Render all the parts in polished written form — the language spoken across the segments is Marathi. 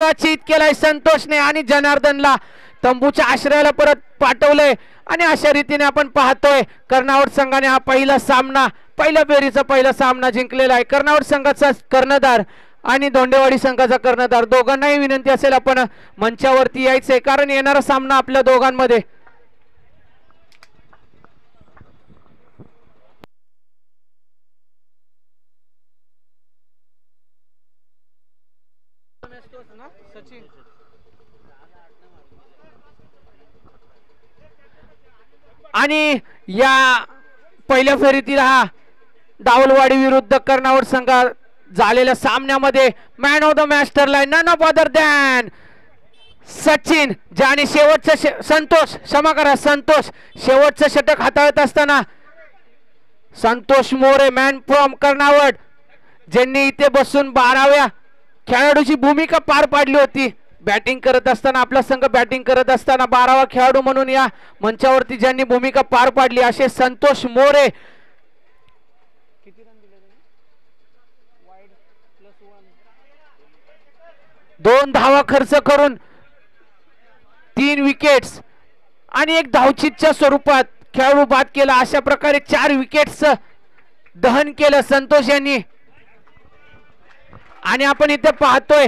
चित केलाय संतोषने आणि जनार्दनला तंबूच्या आश्रयाला परत पाठवलंय आणि अशा रीतीने आपण पाहतोय कर्णावट संघाने हा पहिल्या फेरीचा पहिला सामना जिंकलेला आहे. कर्णावट संघाचा कर्णधार आणि धोंडेवाडी संघाचा कर्णधार दोघांनाही विनंती असेल आपण मंचावरती यायचंय, कारण येणारा सामना आपल्या दोघांमध्ये आणि या पहिल्या फेरीतील हा दावलवाडी विरुद्ध कर्णावट संघ झालेल्या सामन्यामध्ये मॅन ऑफ द मॅच ठरलाय none of other than Sachin, ज्याने शेवटचं संतोष क्षमा करा संतोष शेवटचं षटक हाताळत असताना संतोष मोरे मॅन फ्रॉम कर्णावट, ज्यांनी इथे बसून 12व्या खेळाडूची भूमिका पार पाडली होती. बॅटिंग करत असताना आपला संघ बॅटिंग करत असताना 12वा खेळाडू म्हणून या मंचावरती ज्यांनी भूमिका पार पाडली असे संतोष मोरे. दोन धावा खर्च करून 3 विकेट्स आणि एक धावचीतच्या स्वरूपात खेळाडू बाद केला. अशा प्रकारे 4 विकेट्स दहन केलं संतोष यांनी. आणि आपण इथे पाहतोय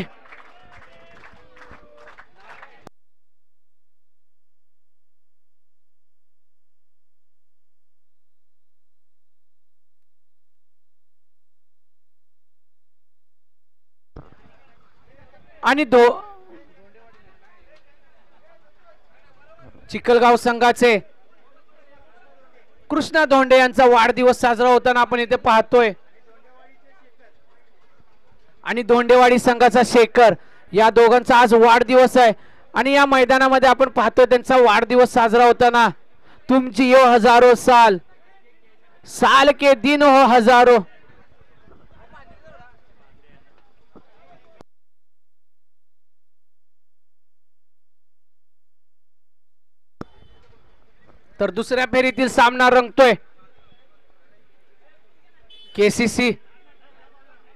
आणि चिखलगाव संघाचे कृष्णा धोंडे यांचा वाढदिवस साजरा होताना आपण इथे पाहतोय आणि धोंडेवाडी संघाचा शेखर, या दोघांचा आज वाढदिवस आहे आणि या मैदानामध्ये आपण पाहतोय त्यांचा वाढदिवस साजरा होताना तुम जियो हजारो साल, साल के दिन हो हजारो. तर दुसऱ्या फेरीतील सामना रंगतोय केसीसी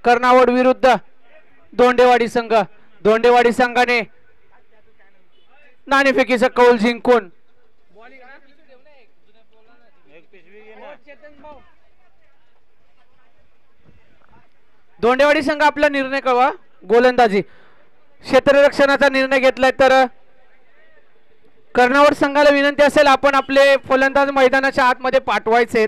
कर्णावट विरुद्ध धोंडेवाडी संघ. धोंडेवाडी संघाने नाणेफेकीचा कौल जिंकून धोंडेवाडी संघ आपला निर्णय कळवा. गोलंदाजी क्षेत्ररक्षणाचा निर्णय घेतलाय, तर कर्णावट संघाला विनंती असेल आपण आपले फलंदाज मैदानाच्या आतमध्ये पाठवायचे.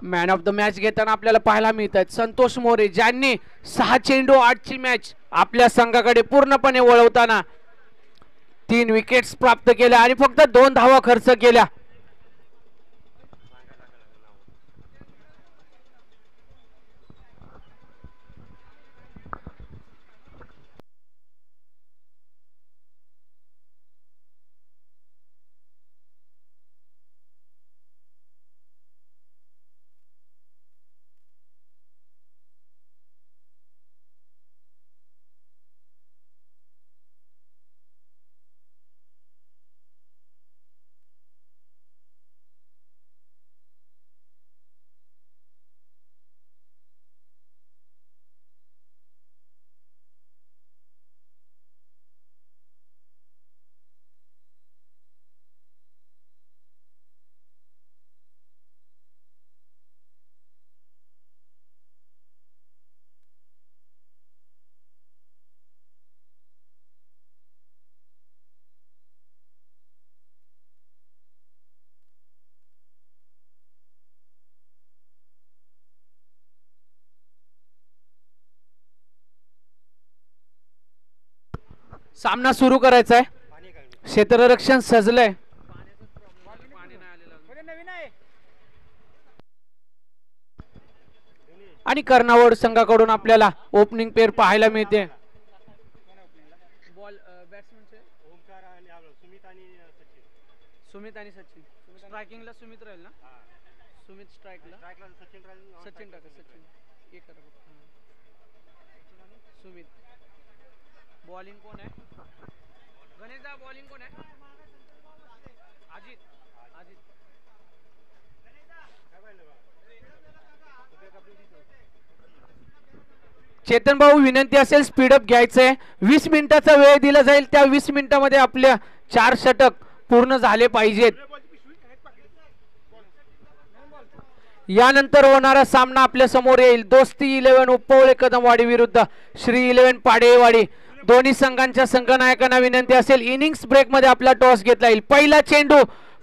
मॅन ऑफ द मॅच घेताना आपल्याला पाहायला मिळत आहेत संतोष मोरे, ज्यांनी 6 चेंडू 8ची मॅच आपल्या संघाकडे पूर्णपणे वळवताना 3 विकेट्स प्राप्त केल्या आणि फक्त 2 धावा खर्च केल्या. सामना सुरू करायचा आहे. क्षेत्ररक्षण सजलंय आणि कर्णावड संघाकडून आपल्याला ओपनिंग पेअर पाहायला मिळते. सुमित आणि सचिन. स्ट्रायकिंगला सुमित राहील ना. सुमित स्ट्राइकला सचिन टाका. सचिन एक करा. सुमित बॉलिंग कोण आहे. गणेश दा बॉलिंग कोण आहे. अजित. चेतन भाऊ, विनंती असेल स्पीडअप घ्यायचंय. 20 मिनिटाचा वेळ दिला जाईल. त्या 20 मिनिटांमध्ये आपल्या 4 षटक पूर्ण झाले पाहिजेत. यानंतर होणारा सामना आपल्या समोर येईल. दोस्ती 11 उपवळे कदमवाडी विरुद्ध श्री 11 पाडेवाडी. दोन्ही संघांच्या संघनायकांना विनंती असेल इनिंग्स ब्रेक मध्ये आपला टॉस घेतला येईल.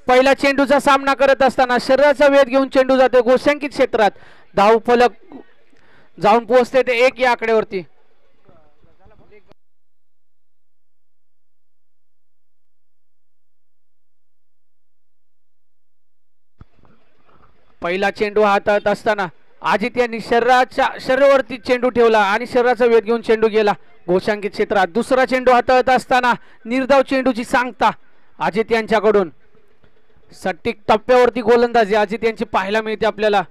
पहिला चेंडूचा सामना करत असताना शरीराचा वेध घेऊन चेंडू जाते गोशंकित क्षेत्रात. धावफलक जाऊन पोहोचते ते 1 या आकड्यावरती. पहिला चेंडू हातात असताना अजित यांनी शरीरावरती चेंडू ठेवला आणि शरीराचा वेध घेऊन चेंडू गेला गोशांकित क्षेत्रात. दुसरा चेंडू हातात असताना निर्धाव चेंडूची सांगता अजित यांच्याकडून. सटीक टप्प्यावरती गोलंदाजी अजित यांची पाहायला मिळते आपल्याला.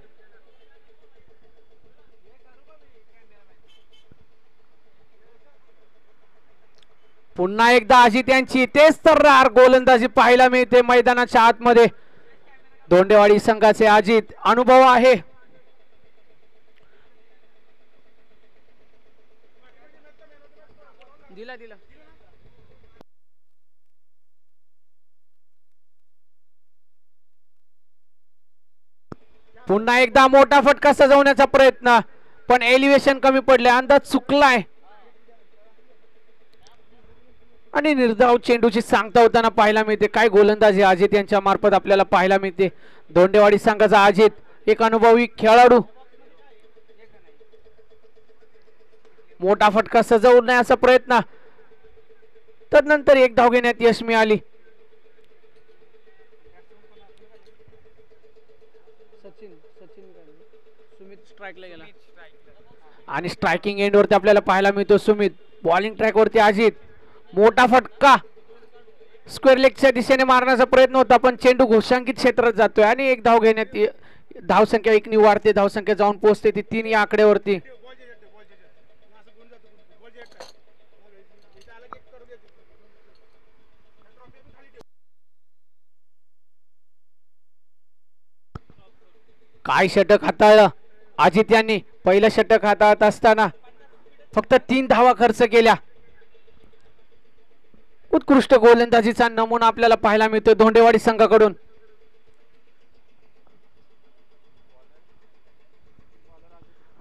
पुन्हा एकदा अजित यांची तेच तर्रार गोलंदाजी पाहायला मिळते मैदानाच्या आतमध्ये. धोंडेवाडी संघाचे अजित अनुभव आहे. दिला पुन्हा एकदा मोठा फटका सजवण्याचा प्रयत्न, पण एलिव्हेशन कमी पडले. अंदाज चुकलाय आणि निर्धाव चेंडूची सांगता होताना पाहायला मिळते. काय गोलंदाजी अजित यांच्या मार्फत आपल्याला पाहायला मिळते. धोंडेवाडी संघाचा अजित एक अनुभवी खेळाडू. मोठा फटका सजवण्याचा प्रयत्न, तदनंतर 1 धाव घेण्यात यश मिळाली. सुमित स्ट्राइकला गेला आणि स्ट्रायकिंग एंड वरती आपल्याला पाहायला मिळतो सुमित. बॉलिंग ट्रॅक वरती अजित. मोठा फटका स्क्वेअर लेगच्या दिशेने मारण्याचा प्रयत्न होता, पण चेंडू घोषांकित क्षेत्रात जातोय आणि 1 धाव घेण्यात धावसंख्या 1 नि वाढते. धावसंख्या जाऊन पोहोचते ती 3 या आकड्यावरती. काय षटक हाताळलं अजित यांनी. पहिलं षटक हाताळत असताना फक्त 3 धावा खर्च केल्या. उत्कृष्ट गोलंदाजीचा नमुना आपल्याला पाहायला मिळतो धोंडेवाडी संघाकडून.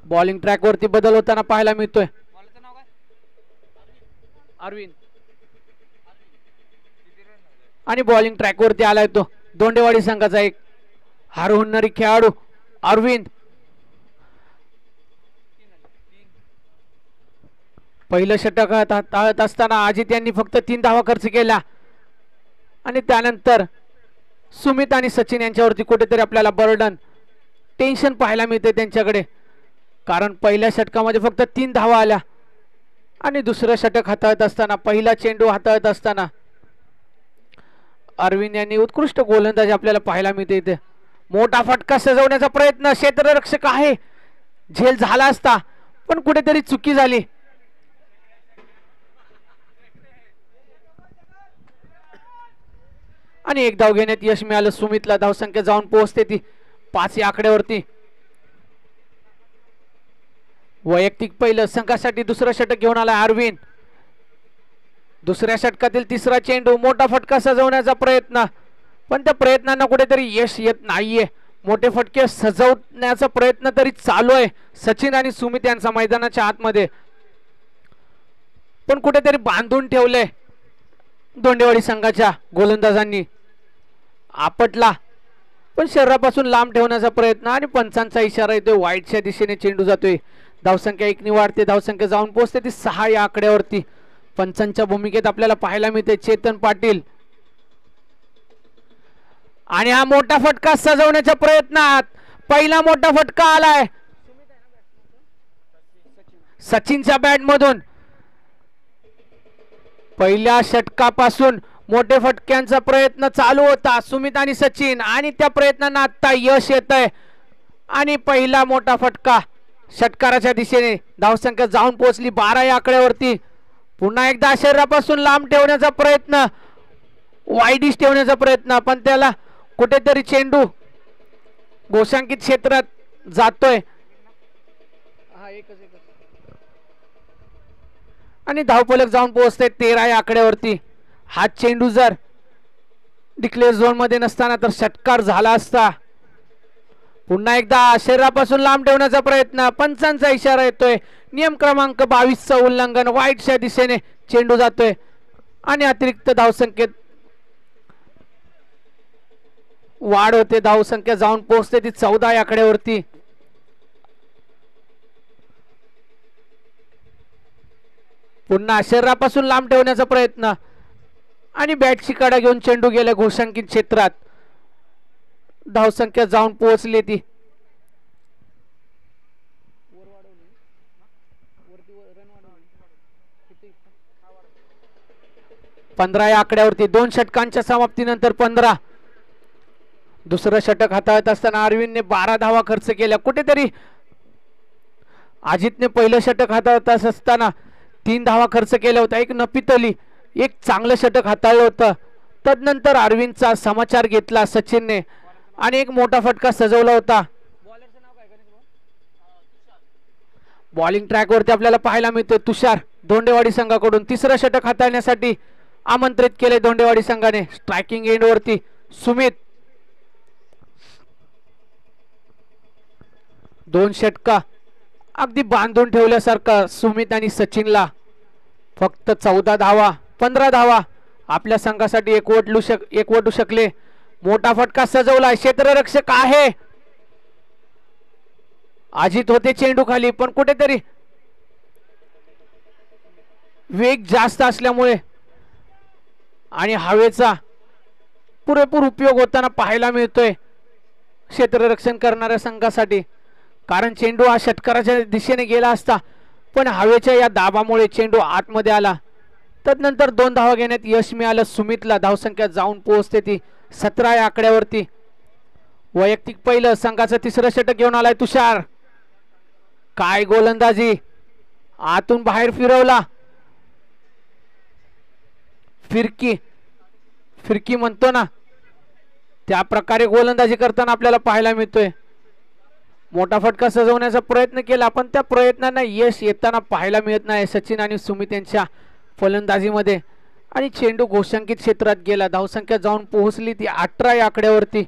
बॉलिंग ट्रॅक वरती बदल होताना पाहायला मिळतोय. अरविंद आणि बॉलिंग ट्रॅक वरती आलाय तो धोंडेवाडी संघाचा एक हरहुन्नरी खेळाडू अरविंद पहिलं षटक हाताळत असताना अजित यांनी फक्त 3 धावा खर्च केल्या आणि त्यानंतर सुमित आणि सचिन यांच्यावरती कुठेतरी आपल्याला बर्डन टेन्शन पाहायला मिळते त्यांच्याकडे, कारण पहिल्या षटकामध्ये फक्त 3 धावा आल्या आणि दुसरं षटक हाताळत असताना पहिला चेंडू हाताळत असताना अरविंद यांनी उत्कृष्ट गोलंदाजी आपल्याला पाहायला मिळते इथे. मोठा फटका सजवण्याचा प्रयत्न, क्षेत्ररक्षक आहे, झेल झाला असता पण कुठेतरी चुकी झाली. आणि एक धाव घेण्यात यश मिळालं सुमितला. धावसंख्या जाऊन पोहोचते ती 5 या आकड्यावरती. वैयक्तिक पहिलं संघासाठी दुसरं षटक घेऊन आला अरविंद. दुसऱ्या षटकातील तिसरा चेंडू, मोठा फटका सजवण्याचा प्रयत्न पण त्या प्रयत्नांना कुठेतरी यश येत नाहीये. मोठे फटके सजवण्याचा प्रयत्न तरी चालू आहे सचिन आणि सुमित यांचा मैदानाच्या आतमध्ये, पण कुठेतरी बांधून ठेवले धोंडेवाडी संघाच्या गोलंदाजांनी. आपटला पण शरीरापासून लांब ठेवण्याचा प्रयत्न आणि पंचांचा इशारा येतोय, वाईटच्या दिशेने चेंडू जातोय. धावसंख्या 1 वाढते, धावसंख्या जाऊन पोहोचते ती 6 या आकड्यावरती. पंचांच्या भूमिकेत आपल्याला पाहायला मिळते चेतन पाटील. आणि हा मोठा फटका सजवण्याच्या प्रयत्नात पहिला मोठा फटका आलाय सचिनच्या बॅट मधून. पहिल्या षटकापासून मोठे फटक्यांचा प्रयत्न चालू होता सुमित आणि सचिन, आणि त्या प्रयत्नांना आता यश येत आहे आणि पहिला मोठा फटका षटकाराच्या दिशेने. धावसंख्या जाऊन पोहोचली 12 या आकड्यावरती. पुन्हा एकदा शरीरापासून लांब ठेवण्याचा प्रयत्न, वाईडिश ठेवण्याचा प्रयत्न, पण त्याला कुठेतरी चेंडू गोशांकित क्षेत्रात जातोय आणि धावफलक जाऊन पोहोचते 13 या आकड्यावरती. हा चेंडू जर डिक्लेअर झोन मध्ये नसताना तर षटकार झाला असता. पुन्हा एकदा शरीरापासून लांब ठेवण्याचा प्रयत्न, पंचांचा इशारा येतोय, नियम क्रमांक 22चं उल्लंघन, वाईटच्या दिशेने चेंडू जातोय आणि अतिरिक्त धावसंख्येत वाढ होते. धावसंख्या जाऊन पोहोचते ती 14 या आकड्यावरती. पुन्हा शरीरापासून लांब ठेवण्याचा प्रयत्न आणि बॅटची कडा घेऊन चेंडू गेला घोषांकित क्षेत्रात. धावसंख्या जाऊन पोहोचली ती 15 या आकड्यावरती. 2 षटकांच्या समाप्तीनंतर 15. दुसरं षटक हाताळत असताना अरविंदने 12 धावा खर्च केल्या. कुठेतरी अजितने पहिलं षटक हाताळत असताना 3 धावा खर्च केल्या होत्या. एक नफीत अली एक चांगलं षटक हाताळलं होतं. तदनंतर अरविंदचा समाचार घेतला सचिनने आणि एक मोठा फटका सजवला होता. बॉलिंग ट्रॅकवरती आपल्याला पाहायला मिळते तुषार धोंडेवाडी संघाकडून. तिसरं षटक हाताळण्यासाठी आमंत्रित केले धोंडेवाडी संघाने. स्ट्रायकिंग एंड वरती सुमित. 2 षटका अगदी बांधून ठेवल्यासारखं सुमित आणि सचिनला. फक्त 14 धावा, 15 धावा आपल्या संघासाठी एकवटू शकले. मोठा फटका सजवला, क्षेत्ररक्षक आहे. अजित होते चेंडू खाली, पण कुठेतरी वेग जास्त असल्यामुळे आणि हवेचा पुरेपूर उपयोग होताना पाहायला मिळतोय क्षेत्ररक्षण करणाऱ्या संघासाठी. कारण चेंडू हा षटकाराच्या दिशेने गेला असता, पण हवेच्या या दाबामुळे चेंडू आतमध्ये आला. तदनंतर 2 धावा घेण्यात यश मिळालं सुमितला. धावसंख्या जाऊन पोहोचते ती 17 या आकड्यावरती. वैयक्तिक पहिलं संघाचं तिसरं षटक घेऊन आलाय तुषार. काय गोलंदाजी, आतून बाहेर फिरवला. फिरकी म्हणतो ना त्या प्रकारे गोलंदाजी करताना आपल्याला पाहायला मिळतोय. मोठा फटका सजवण्याचा प्रयत्न केला, पण त्या प्रयत्नांना यश येताना पाहायला मिळत नाही सचिन आणि सुमित यांच्या फलंदाजीमध्ये. आणि चेंडू घोषांकित क्षेत्रात गेला. धावसंख्या जाऊन पोहोचली ती 18 या आकड्यावरती.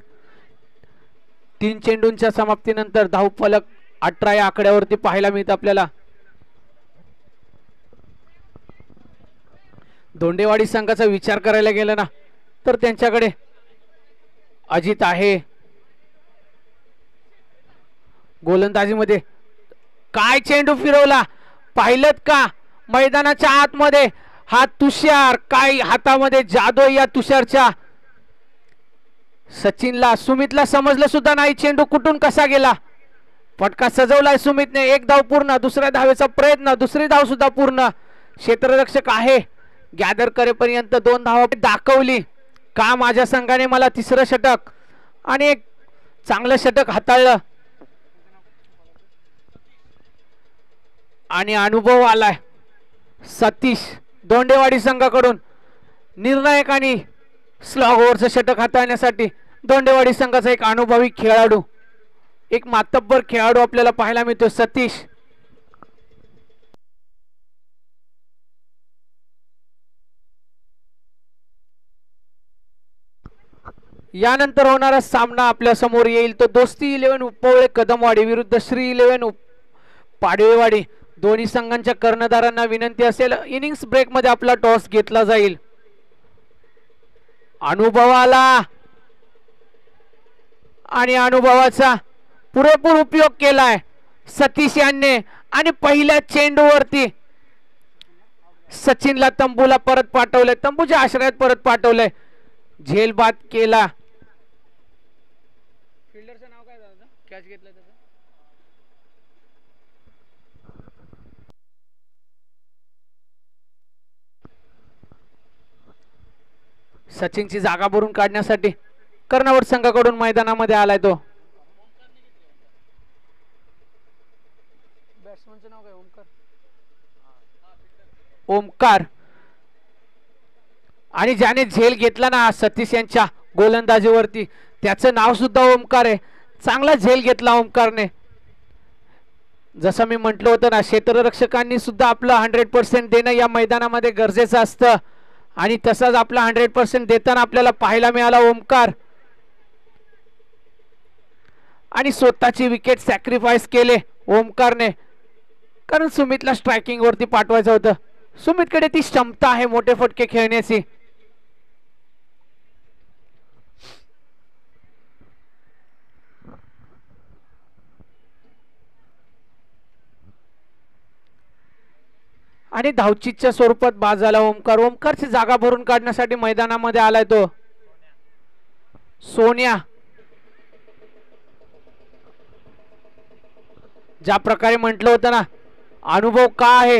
3 चेंडूंच्या समाप्तीनंतर धावफलक 18 या आकड्यावरती पाहायला मिळत आपल्याला. धोंडेवाडी संघाचा विचार करायला गेला ना तर त्यांच्याकडे अजित आहे, गोलंदाजीमध्ये काय चेंडू फिरवला पाहिलत का? मैदानाच्या आतमध्ये हा तुषार, काय हातामध्ये जादू आहे या तुषारच्या. सचिनला, सुमितला समजलं सुद्धा नाही चेंडू कुठून कसा गेला. फटका सजवलाय सुमितने. एक धाव पूर्ण, दुसऱ्या धावेचा प्रयत्न, दुसरी धाव सुद्धा पूर्ण. क्षेत्ररक्षक आहे गॅदर करेपर्यंत 2 धावा दाखवली का माझ्या संघाने मला तिसरं षटक आणि एक चांगलं षटक हाताळलं आणि अनुभव आलाय सतीश दोंडेवाडी संघाकडून. निर्णायक आणि स्लॉग ओव्हरचं षटक हाताळण्यासाठी दोंडेवाडी संघाचा एक अनुभवी खेळाडू, एक मातब्बर खेळाडू आपल्याला पाहायला मिळतो सतीश. यानंतर होणारा सामना आपल्या समोर येईल तो दोस्ती 11 उपवळे कदमवाडी विरुद्ध श्री 11 पाडवेवाडी. दोन्ही संघांच्या कर्णधारांना विनंती असेल इनिंग्स ब्रेक मध्ये आपला टॉस घेतला जाईल. अनुभवाला आणि अनुभवाचा पुरेपूर उपयोग केलाय सतीश यांनी आणि पहिल्या चेंडूवरती सचिनला तंबूला परत पाठवलंय, तंबूच्या आश्रयात परत पाठवलंय. झेल बाद केला. फिल्डरचं नाव काय झालं? कॅच घेतलं त्याचं. सचिनची जागा भरून काढण्यासाठी कर्णवट संघाकडून मैदानामध्ये आलाय तो. बॅट्समनचं नाव काय? ओमकार. आणि ज्याने झेल घेतला ना सतीश यांच्या गोलंदाजीवरती त्याचं नाव सुद्धा ओमकार आहे. चांगला झेल घेतला ओमकारने. जसं मी म्हटलं होतं ना क्षेत्ररक्षकांनी सुद्धा आपलं 100% देणं या मैदानामध्ये गरजेचं असतं आणि तसाच आपला 100% देताना आपल्याला पाहायला मिळाला ओमकार. आणि स्वतःची विकेट सॅक्रिफाईस केले ओमकारने कारण सुमितला स्ट्रायकिंग वरती पाठवायचं होतं. सुमितकडे ती क्षमता आहे मोठे फटके खेळण्याची. आणि धावचीच्या स्वरूपात बाद झाला ओमकार. ओमकारची जागा भरून काढण्यासाठी मैदानामध्ये आलाय तो सोन्या. ज्या प्रकारे म्हटलं होतं ना अनुभव का आहे,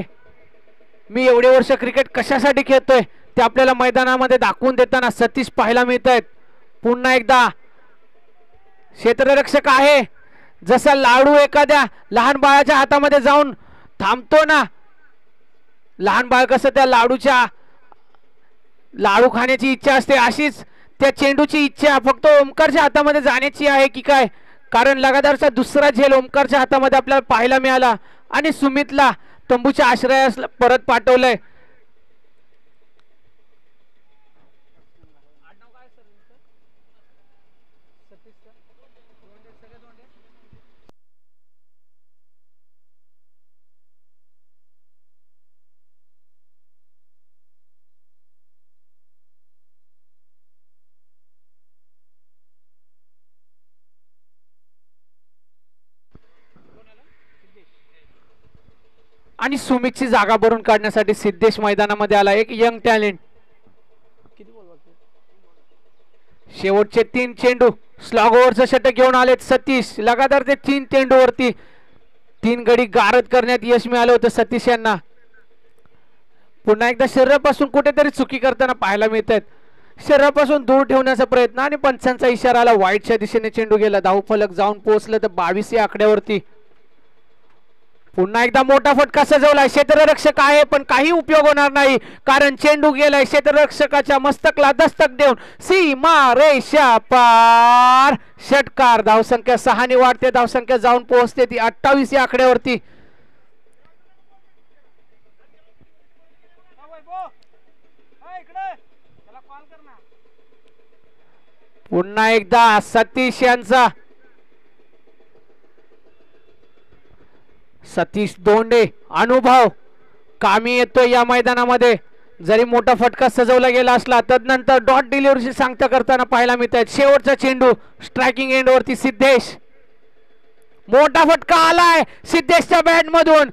मी एवढे वर्ष क्रिकेट कशासाठी खेळतोय ते आपल्याला मैदानामध्ये दाखवून देताना सतीश पाहायला मिळत आहेत. पुन्हा एकदा क्षेत्ररक्षक आहे. जसा लाडू एखाद्या लहान बाळाच्या हातामध्ये जाऊन थांबतो ना, लहान बाळ कसं त्या लाडू खाण्याची इच्छा असते, अशीच त्या चेंडूची इच्छा फक्त ओमकारच्या हातामध्ये जाण्याची आहे की काय. कारण लगातारचा दुसरा झेल ओमकारच्या हातामध्ये आपल्याला पाहायला मिळाला आणि सुमितला तंबूच्या आश्रयास परत पाठवलंय. आणि सुमितची जागा भरून काढण्यासाठी सिद्धेश मैदानामध्ये आला, एक यंग टॅलेंट. शेवटचे 3 चेंडू स्लॉग ओव्हरचं षटक घेऊन आलेत सतीश. लगातार ते 3 चेंडूवरती 3 गडी गारद करण्यात यश मिळालं होतं सतीश यांना. पुन्हा एकदा शरीरापासून कुठेतरी चुकी करताना पाहायला मिळत आहेत. शरीरापासून दूर ठेवण्याचा प्रयत्न आणि पंचांचा इशारा आला. वाईटच्या दिशेने चेंडू गेला. धावफलक जाऊन पोहोचलं तर 22 या आकड्यावरती. पुन्हा एकदा मोठा फटका सजवलाय. क्षेत्ररक्षक आहे पण काही उपयोग होणार नाही कारण चेंडू गेलाय क्षेत्ररक्षकाच्या मस्तकला दस्तक देऊन सीमा रेषा पार. षटकार. धावसंख्या 6 ने वाढते. धावसंख्या जाऊन पोहोचते ती 28 या आकड्यावरती. पुन्हा एकदा सतीश यांचा सतीश दोंडे अनुभव कामी येतो या मैदानामध्ये. जरी मोठा फटका सजवला गेला असला तदनंतर डॉट डिलिव्हरीची सांगता करताना पाहायला मिळत आहेत. शेवटचा चेंडू स्ट्रायकिंग एंड वरती सिद्धेश. मोठा फटका आलाय सिद्धेशच्या बॅट मधून.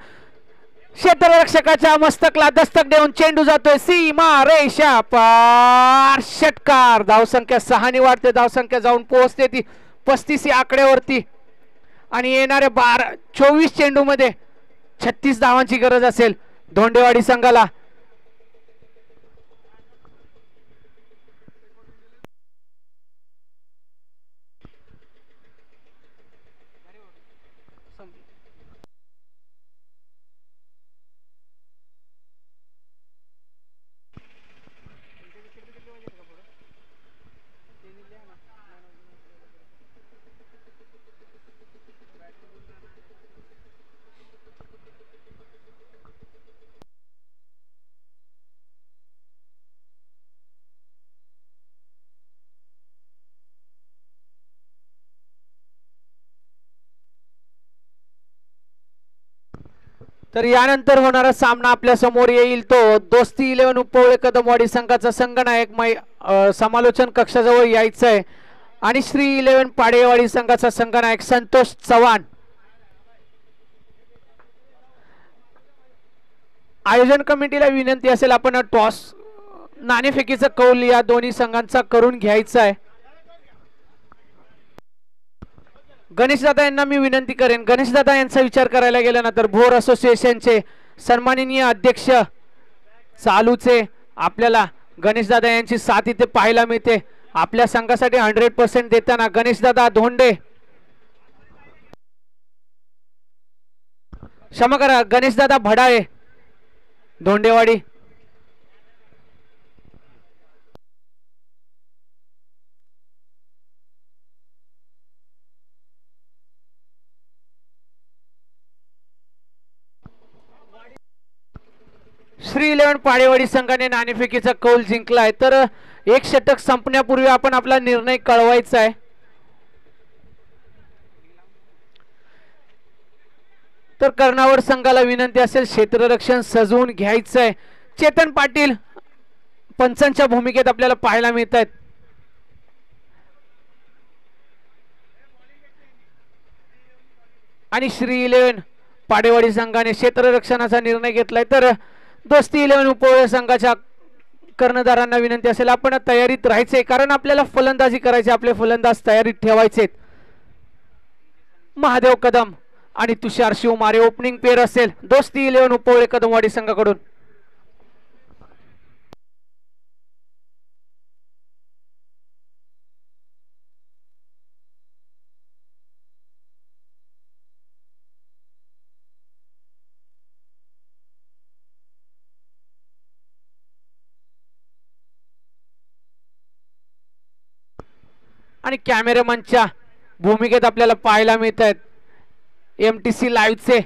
क्षेत्ररक्षकाच्या मस्तकला दस्तक देऊन चेंडू जातोय सीमा रेषा पार. षटकार. धावसंख्या 6 ने वाढते. धावसंख्या जाऊन पोहोचते ती 35 या आकड्यावरती. आणि येणाऱ्या 24 चेंडू मध्ये 36 धावांची गरज असेल धोंडेवाडी संघाला. तर यानंतर होणारा सामना आपल्या समोर येईल तो दोस्ती 11 उपवळे कदमवाडी संघाचा संघनायक समालोचन कक्षाजवळ यायचं आहे आणि श्री 11 पाडेवाडी संघाचा संघनायक संतोष चव्हाण. आयोजन कमिटीला विनंती असेल आपण टॉस नाणेफेकीचा कौल या दोन्ही संघांचा करून घ्यायचा आहे. गणेशदादा यांना मी विनंती करेन. गणेशदादा यांचा विचार करायला गेला ना तर भोर असोसिएशनचे सन्माननीय अध्यक्ष चालूचे आपल्याला गणेशदादा यांची साथ इथे पाहायला मिळते. आपल्या संघासाठी 100% देताना गणेशदादा धोंडे, क्षमा करा, गणेशदादा भडाळे धोंडेवाडी. श्री 11 पाडेवाडी संघाने नाणेफेकीचा कौल जिंकलाय. तर एक षटक संपण्यापूर्वी आपण आपला निर्णय कळवायचा आहे. तर कर्णावर संघाला विनंती असेल क्षेत्ररक्षण सजवून घ्यायचं आहे. चेतन पाटील पंचांच्या भूमिकेत आपल्याला पाहायला मिळत आहेत. आणि श्री 11 पाडेवाडी संघाने क्षेत्ररक्षणाचा निर्णय घेतलाय. तर दोस्ती 11 उपवळे संघाच्या कर्णधारांना विनंती असेल आपण तयारीत राहायचे कारण आपल्याला फलंदाजी करायची. आपले फलंदाज तयारीत ठेवायचे. महादेव कदम आणि तुषार शिवमारे ओपनिंग पेअर असेल दोस्ती 11 उपवळे कदमवाडी संघाकडून. आणि कॅमेरामनच्या भूमिकेत आपल्याला पाहायला मिळत आहेत एमटीसी लाईव्हचे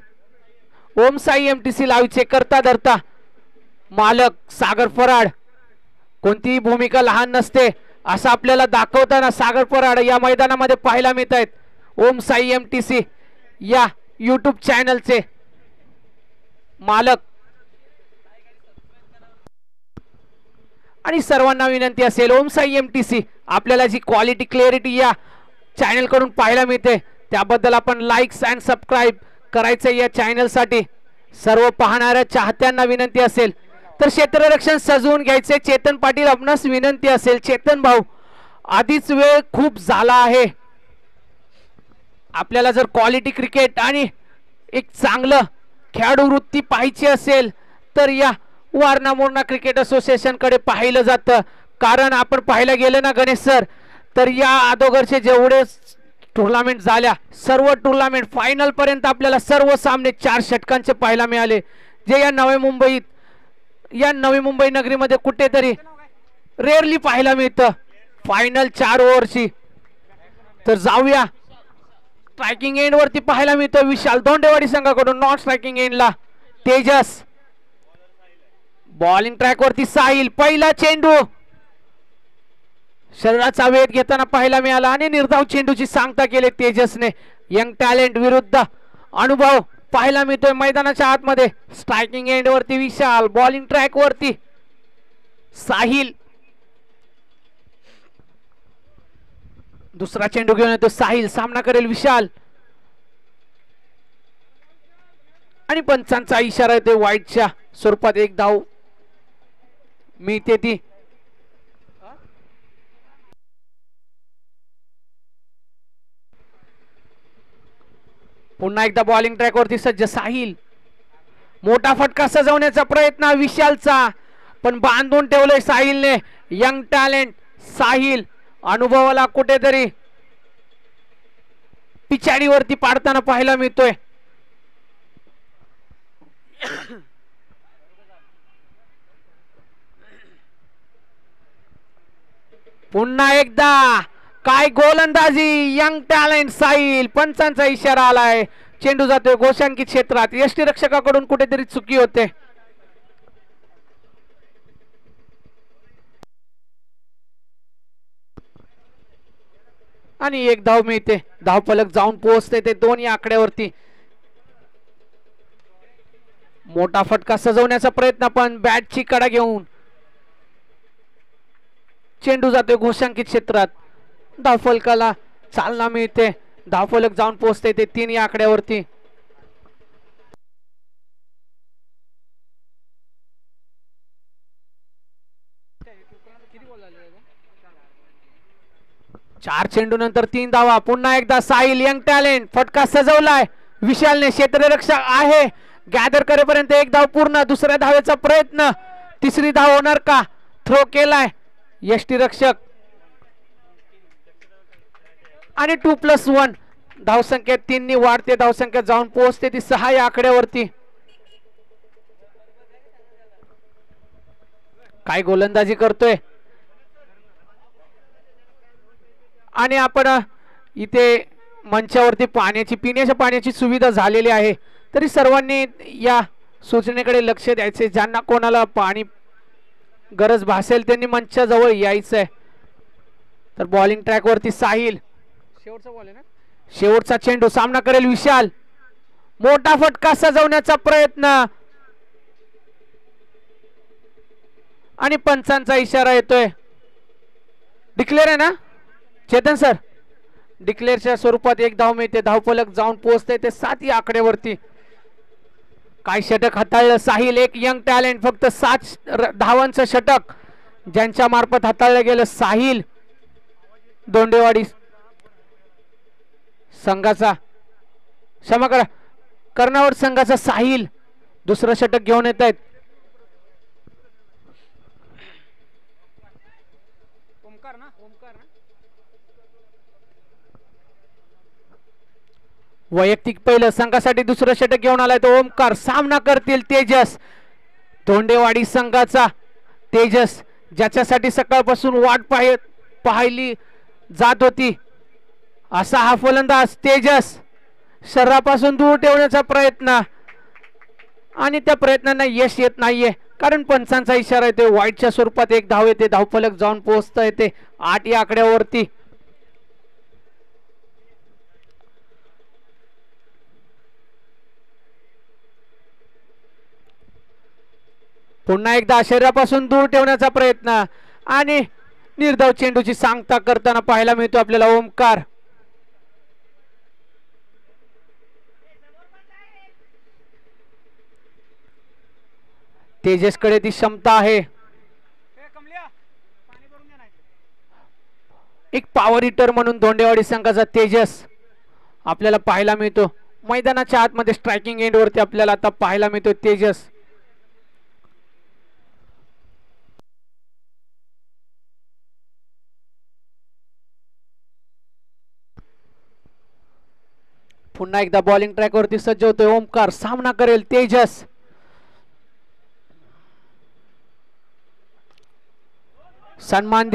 ओम साई एमटीसी लाईव्हचे करता धरता मालक सागर फराड. कोणतीही भूमिका लहान नसते असं आपल्याला दाखवताना सागर फराड या मैदानामध्ये पाहायला मिळत आहेत. ओम साई एमटीसी या यूट्यूब चॅनलचे मालक. आणि सर्वांना विनंती असेल ओम साई एमटीसी आपल्याला जी क्वालिटी क्लिअरिटी या चॅनल कडून पाहायला मिळते त्याबद्दल आपण लाईक्स अँड सबस्क्राईब करायचं या चॅनल साठी. सर्व पाहणाऱ्या चाहत्यांना विनंती असेल तर क्षेत्ररक्षण सजवून घ्यायचे. चेतन पाटील आपणास विनंती असेल. चेतन भाऊ आधीच वेळ खूप झाला आहे. आपल्याला जर क्वालिटी क्रिकेट आणि एक चांगलं खेळाडू वृत्ती पाहायची असेल तर या वारणा मोरणा क्रिकेट असोसिएशन कडे पाहिलं जातं. कारण आपण पाहायला गेलं ना गणेश सर तर या अगोदरचे जेवढे टुर्नामेंट झाल्या सर्व टुर्नामेंट फायनल पर्यंत आपल्याला सर्व सामने 4 षटकांचे पाहायला मिळाले जे या नवी मुंबई नगरीमध्ये कुठेतरी रेअरली पाहायला मिळतं फायनल 4 ओव्हरची. तर जाऊया स्ट्रायकिंग एंड वरती पाहायला मिळतं विशाल धोंडेवाडी संघाकडून. नॉन स्ट्रायकिंग एंडला तेजस. बॉलिंग ट्रॅक वरती साहिल. पहिला चेंडू शरीराचा वेध घेताना पाहायला मिळाला आणि निर्धाव चेंडूची सांगता केली तेजसने. यंग टॅलेंट विरुद्ध अनुभव पाहायला मिळतोय मैदानाच्या आतमध्ये. स्ट्रायकिंग एंड वरती विशाल. बॉलिंग ट्रॅक वरती साहिल. दुसरा चेंडू घेऊन येतो साहिल. सामना करेल विशाल. आणि पंचांचा इशारा येते वाईटच्या स्वरूपात एक धाव मिळते ती. पुन्हा एकदा बॉलिंग ट्रॅक वरती सज्ज साहिल. मोठा फटका सजवण्याचा प्रयत्न विशालचा, पण बांधून ठेवलंय साहिलने. यंग टॅलेंट साहिल अनुभवाला कुठेतरी पिछाडीवरती पाडताना पाहायला मिळतोय. पुन्हा एकदा काय गोलंदाजी यंग टॅलेंट साहिल. पंचांचा इशारा आलाय. चेंडू जातोय गोशांकित क्षेत्रात. यष्टीरक्षकाकडून कुठेतरी चुकी होते. आणि एक धाव मिळते. धावफलक जाऊन पोहोचते ते 2 या आकड्यावरती. मोठा फटका सजवण्याचा प्रयत्न, पण बॅटची कडा घेऊन चेंडू जातोय घोषांकित क्षेत्रात. धावफलकाला चालना मिळते. धावफलक जाऊन पोहोचते ते 3 या आकड्यावरती. चार चेंडू नंतर 3 धावा. पुन्हा एकदा साहिल यंग टॅलेंट. फटका सजवलाय विशालने. क्षेत्ररक्षक आहे. गॅदर करेपर्यंत एक धाव पूर्ण. दुसऱ्या धावेचा प्रयत्न. तिसरी धाव होणार का? थ्रो केलाय यष्टीरक्षक आणि 2+1 धावसंख्येत 3 नी वाढते. धावसंख्या जाऊन पोहोचते ती 6 या आकड्यावरती. काय गोलंदाजी करतोय. आणि आपण इथे मंचावरती पिण्याच्या पाण्याची सुविधा झालेली आहे. तरी सर्वांनी या सूचनेकडे लक्ष द्यायचे. ज्यांना कोणाला पाणी गरज भासेल त्यांनी मंचाजवळ यायचंय. तर बॉलिंग ट्रॅक वरती साहिल. शेवटचा बॉल आहे ना. शेवटचा चेंडू. सामना करेल विशाल. मोठा फटका सजवण्याचा प्रयत्न आणि पंचांचा इशारा येतोय. डिक्लेअर आहे ना चेतन सर. डिक्लेअरच्या स्वरूपात एक धाव मिळते. धावफलक जाऊन पोहोचते ते 7 या आकड्यावरती. काय षटक हाताळलं साहिल. एक यंग टॅलेंट. फक्त 7 धावांचं षटक ज्यांच्या मार्फत हाताळलं गेलं. साहिल धोंडेवाडी संघाचा, क्षमा करा, कर्णावत संघाचा साहिल दुसरं षटक घेऊन येत आहेत. वैयक्तिक पहिलं संघासाठी दुसरं षटक घेऊन आलाय तो ओमकार. सामना करतील तेजस. धोंडेवाडी संघाचा तेजस, ज्याच्यासाठी सकाळपासून वाट पाहिली जात होती, असा हा फलंदाज तेजस. शरीरापासून दूर ठेवण्याचा प्रयत्न आणि त्या प्रयत्नांना यश येत नाहीये, कारण पंचांचा इशारा येते. वाईटच्या स्वरूपात एक धाव येते. धावफलक जाऊन पोहोचता येते 8 या आकड्यावरती. पुन्हा एकदा शरीरापासून दूर ठेवण्याचा प्रयत्न आणि निर्धाव चेंडूची सांगता करताना पाहायला मिळतो आपल्याला ओमकार. तेजसकडे ती क्षमता आहे. एक पॉवर हिटर म्हणून धोंडेवाडी संघाचा तेजस आपल्याला पाहायला मिळतो. मैदानाच्या आतमध्ये स्ट्रायकिंग एंड वरती आपल्याला आता पाहायला मिळतो तेजस. पुन्हा एकदा बॉलिंग ट्रॅक वरती सज्ज होतोय ओमकार. सामना करेल तेजस. सन्मान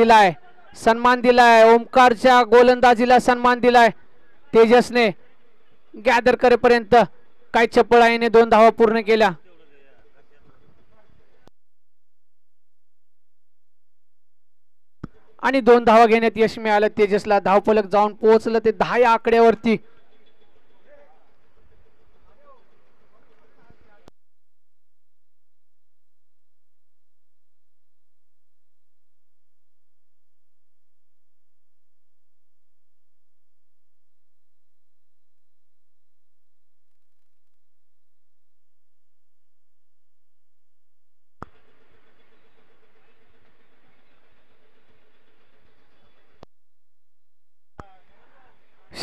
दिलाय ओमकारच्या गोलंदाजीला सन्मान दिलाय तेजसने. गॅदर करेपर्यंत काय चपळाईने 2 धावा पूर्ण केल्या. आणि 2 धावा घेण्यात यश मिळालं तेजसला. धावफलक जाऊन पोहोचलं ते 10 या आकड्यावरती.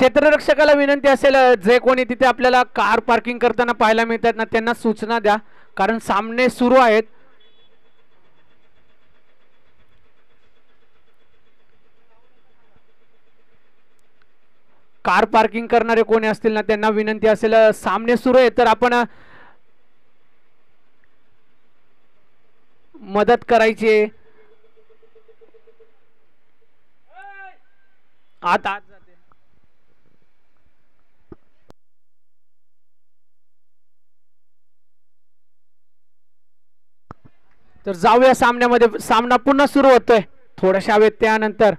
क्षेत्ररक्षकाला विनंती असेल, जे कोणी तिथे आपल्याला कार पार्किंग करताना पाहायला मिळतात ना, त्यांना सूचना द्या, कारण सामने सुरू आहेत. कार पार्किंग करणारे कोणी असतील ना, त्यांना विनंती असेल, सामने सुरू आहे तर आपण मदत करायची. आता तर जाऊया सामन्यामध्ये. सामना पुन्हा सुरू होतोय थोड्याशा वेळ त्यानंतर.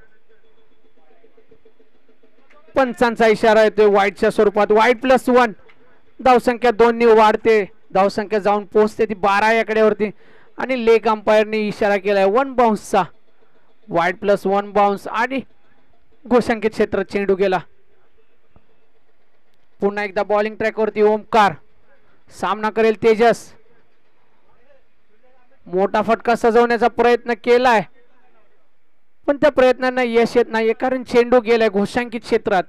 पंचांचा इशारा येतोय वाईटच्या स्वरूपात. वाईट +1. धावसंख्या 2 ने वाढते. धावसंख्या जाऊन पोहोचते ती 12 आकड्यावरती आणि लेग अंपायरने इशारा केलाय 1 बाउन्सचा. वाईट +1 बाउन्स आणि गोसंख्येत क्षेत्रात चेंडू गेला. पुन्हा एकदा बॉलिंग ट्रॅकवरती ओमकार. सामना करेल तेजस. मोठा फटका सजवण्याचा प्रयत्न केलाय पण त्या प्रयत्नांना यश येत नाहीये, कारण चेंडू गेलाय घोषांकित क्षेत्रात.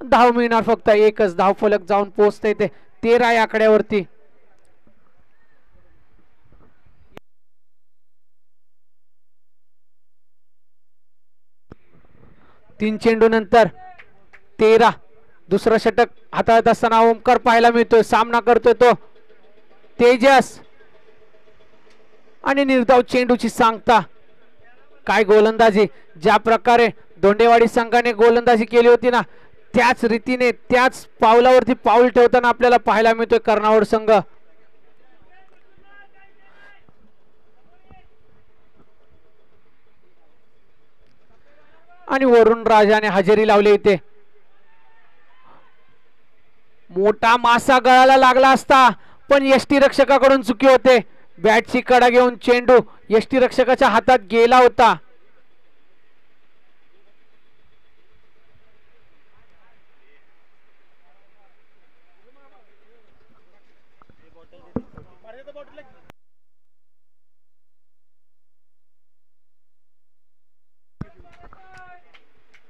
धाव मिळणार फक्त एकच. धाव फलक जाऊन पोहोचते ते 13 आकड्यावरती. तीन चेंडू नंतर 13. दुसरं षटक हाताळत असताना ओमकार पाहायला मिळतोय. सामना करतोय तो तेजस आणि निर्धाव चेंडूची सांगता. काय गोलंदाजी! ज्या प्रकारे धोंडेवाडी संघाने गोलंदाजी केली होती ना, त्याच रीतीने त्याच पावलावरती पाऊल ठेवताना आपल्याला पाहायला मिळतोय कर्णावड संघ. आणि वरुण राजाने हजेरी लावली इथे. मोठा मासा गळाला लागला असता पण यष्टीरक्षकाकडून चुकी होते. बॅटची कडा घेऊन चेंडू यष्टीरक्षकाच्या हातात गेला होता.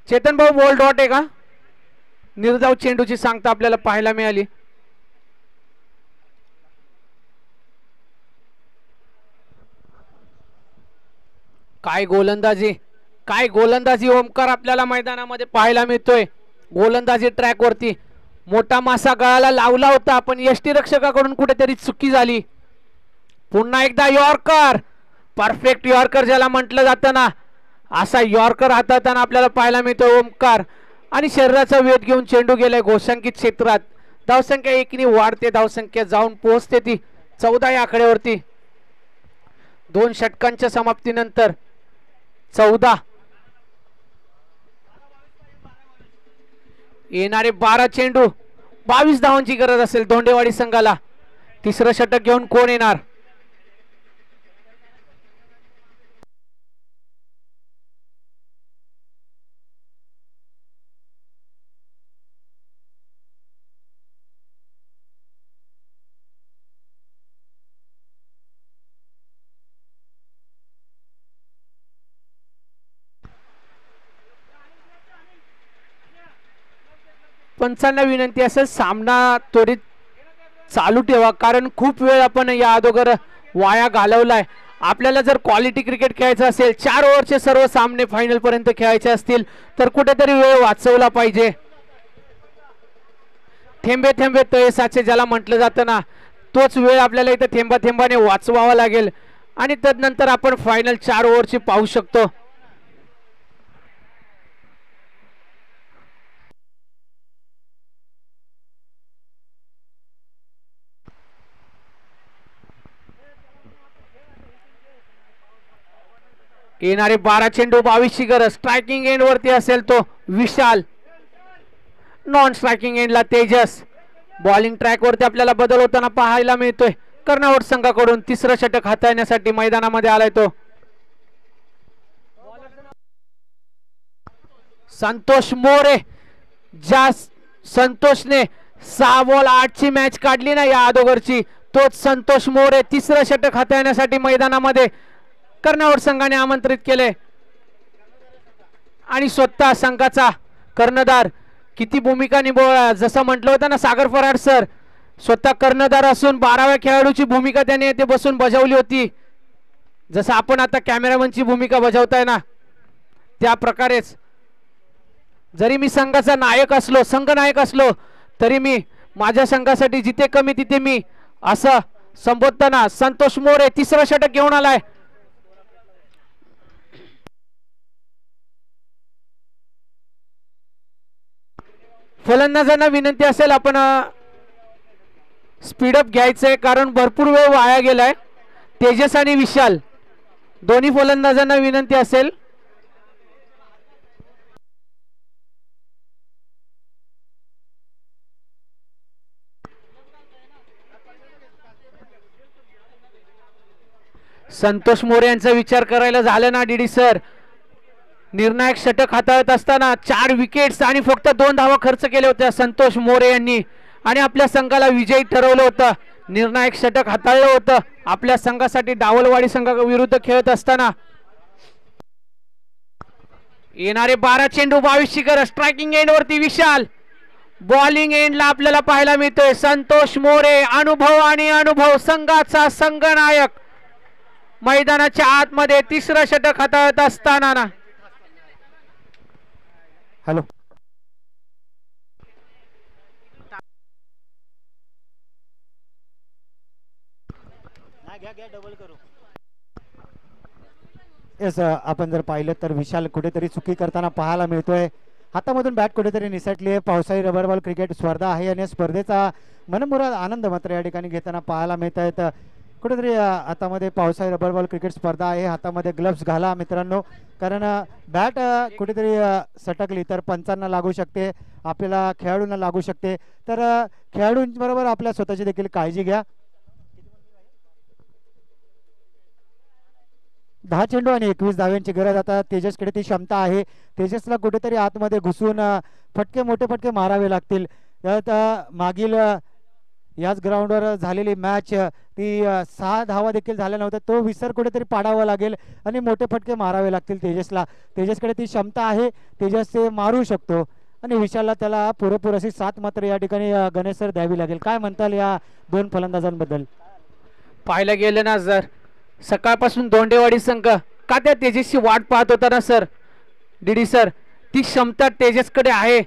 चेतन भाऊ बॉल डॉट आहे का? निर्धाव चेंडूची सांगता आपल्याला पाहायला मिळाली. काय गोलंदाजी! काय गोलंदाजी ओमकार आपल्याला मैदानामध्ये पाहायला मिळतोय. गोलंदाजी ट्रॅक वरती मोठा मासा गळाला लावला होता पण यष्टीरक्षकाकडून कुठेतरी चुकी झाली. पुन्हा एकदा यॉर्कर. परफेक्ट यॉर्कर ज्याला म्हटलं जातं ना, असा यॉर्कर हाताळताना आपल्याला पाहायला मिळतोय ओमकार. आणि शरीराचा वेध घेऊन चेंडू गेलाय घोषांकित क्षेत्रात. धावसंख्या 1 ने वाढते. धावसंख्या जाऊन पोहोचते ती 14 आकड्यावरती. 2 षटकांच्या समाप्तीनंतर 14. येणारे 12 चेंडू. 22 धावांची गरज असेल धोंडेवाडी संघाला. तिसरं षटक घेऊन कोण येणार? पंचांना विनंती असेल सामना त्वरित चालू ठेवा, कारण खूप वेळ आपण या अगोदर वाया घालवलाय. आपल्याला जर क्वालिटी क्रिकेट खेळायचं असेल, 4 ओव्हरचे सर्व सामने फायनल पर्यंत खेळायचे असतील तर कुठेतरी वेळ वाचवला पाहिजे. थेंबे थेंबे तळे साचे ज्याला म्हटलं जातं ना, तोच वेळ आपल्याला इथे थेंबा थेंबाने वाचवावा लागेल आणि तदनंतर आपण फायनल 4 ओव्हरची पाहू शकतो. येणारे 12 चेंडू 22 ची गरज. स्ट्रायकिंग एंड वरती असेल तो विशाल. नॉन स्ट्रायकिंग एंडला तेजस. बॉलिंग ट्रॅक वरती आपल्याला बदल होताना पाहायला मिळतोय. कर्णावड संघाकडून तिसरं षटक हाताळण्यासाठी मैदानामध्ये आलाय तो संतोष मोरे. ज्या संतोषने 6 बॉल 8 ची मॅच काढली ना या अगोदरची, तोच संतोष मोरे तिसरं षटक हाताळण्यासाठी मैदानामध्ये कर्णावड संघाने आमंत्रित केले आणि स्वतः संघाचा कर्णधार किती भूमिका निभाव, जसं म्हटलं होतं ना सागर फराड सर, स्वतः कर्णधार असून 12व्या खेळाडूची भूमिका त्याने येथे बसून बजावली होती. जसं आपण आता कॅमेरामनची भूमिका बजावताय ना, त्या प्रकारेच जरी मी संघाचा नायक असलो, संघ नायक असलो, तरी मी माझ्या संघासाठी जिथे कमी तिथे मी असं संबोधताना संतोष मोरे तिसरं षटक घेऊन आलाय. फलंदाजांना विनंती असेल आपण स्पीडअप घ्यायचंय, कारण भरपूर वेळ वाया गेलाय. तेजस आणि विशाल दोन्ही फलंदाजांना विनंती असेल. संतोष मोरे यांचा विचार करायला झालं ना डीडी सर, निर्णायक षटक हाताळत असताना 4 विकेट्स आणि फक्त 2 धावा खर्च केल्या होत्या संतोष मोरे यांनी, आणि आपल्या संघाला विजयी ठरवलं होतं. निर्णायक षटक हाताळलं होतं आपल्या संघासाठी. डावलवाडी संघाविरुद्ध खेळत असताना येणारे 12 चेंडू 22 शिखर. स्ट्रायकिंग एंड वरती विशाल, बॉलिंग एंडला आपल्याला पाहायला मिळतोय संतोष मोरे. अनुभव आणि अनुभव, संघाचा संघनायक मैदानाच्या आतमध्ये तिसरं षटक हाताळत असताना ना. हॅलो, येस, आपण जर पाहिलं तर विशाल कुठेतरी चुकी करताना पाहायला मिळतोय. हातामधून बॅट कुठेतरी निसटली आहे. पावसाळी रबर बॉल क्रिकेट स्पर्धा आहे आणि स्पर्धेचा मनमुराद आनंद मात्र या ठिकाणी घेताना पाहायला मिळत आहेत. कुठेतरी हातामध्ये पावसाळी रबर बॉल क्रिकेट स्पर्धा आहे. हातामध्ये ग्लव्स घाला मित्रांनो, कारण बॅट कुठेतरी सटकली तर पंचांना लागू शकते, आपल्याला खेळाडूंना लागू शकते. तर खेळाडूंबरोबर आपल्या स्वतःची देखील काळजी घ्या. 10 चेंडू आणि 21 धाव्यांची गरज. आता तेजसकडे ती क्षमता आहे. तेजसला कुठेतरी आतमध्ये घुसून फटके, मोठे फटके मारावे लागतील. त्यात मागील याच ग्राउंडवर झालेली मॅच ती 6 धावा देखील झाल्या नव्हत्या. तो विसर कुठेतरी पाडावा लागेल आणि मोठे फटके मारावे लागतील तेजसला. तेजसकडे ती क्षमता आहे, तेजस ते मारू शकतो. आणि विशालला त्याला पुरेपूर अशी साथ मात्र या ठिकाणी गणेश सर द्यावी लागेल. काय म्हणताल या 2 फलंदाजांबद्दल? पाहायला गेलं ना जर सकाळपासून दोंडेवाडी संघ का त्या तेजसची वाट पाहत होता ना सर, डीडी सर, ती क्षमता तेजसकडे आहे.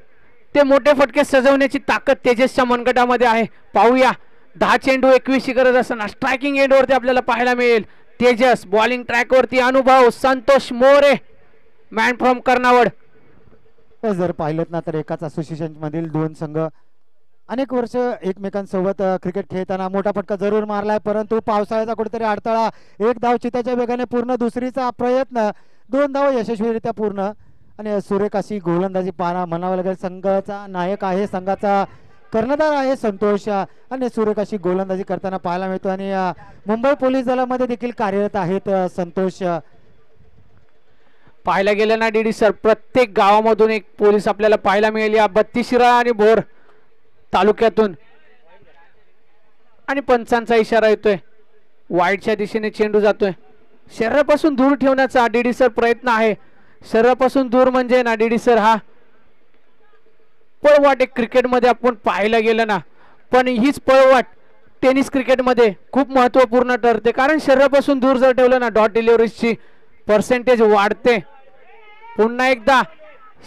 ते मोठे फटके सजवण्याची ताकद तेजसच्या मनगटामध्ये आहे. पाहूया 10 चेंडू 21 गरज असताना स्ट्रायकिंग एंड वरती आपल्याला पाहायला मिळेल तेजस. बॉलिंग ट्रॅक वरती अनुभव संतोष मोरे, मॅन फ्रॉम कर्नावड. जर पाहिलं ना तर एकाच असोसिएशन मधील 2 संघ अनेक वर्ष एकमेकांसोबत क्रिकेट खेळताना मोठा फटका जरूर मारलाय, परंतु पावसाळ्याचा कुठेतरी अडथळा. 1 धाव चित्याच्या वेगाने पूर्ण, दुसरीचा प्रयत्न, 2 धाव यशस्वीरित्या पूर्ण. आणि सुरेख अशी गोलंदाजी पाहणं म्हणावं लागेल. संघाचा नायक आहे, संघाचा कर्णधार आहे संतोष, आणि सुरेख अशी गोलंदाजी करताना पाहायला मिळतो. आणि मुंबई पोलीस दलामध्ये देखील कार्यरत आहेत संतोष. पाहायला गेलं ना डीडी सर, प्रत्येक गावामधून एक पोलीस आपल्याला पाहायला मिळेल या 32 शिराळा आणि भोर तालुक्यातून. आणि पंचांचा इशारा येतोय, वाईडच्या दिशेने चेंडू जातोय. शरीरापासून दूर ठेवण्याचा डीडी सर प्रयत्न आहे. शरीरापासून दूर म्हणजे ना डीडी सर हा पळवाट एक क्रिकेटमध्ये आपण पाहायला गेलं ना, पण हीच पळवाट टेनिस क्रिकेटमध्ये खूप महत्त्वपूर्ण ठरते. कारण शरीरापासून दूर जर ठेवलं ना, डॉट डिलिव्हरीची पर्सेंटेज वाढते. पुन्हा एकदा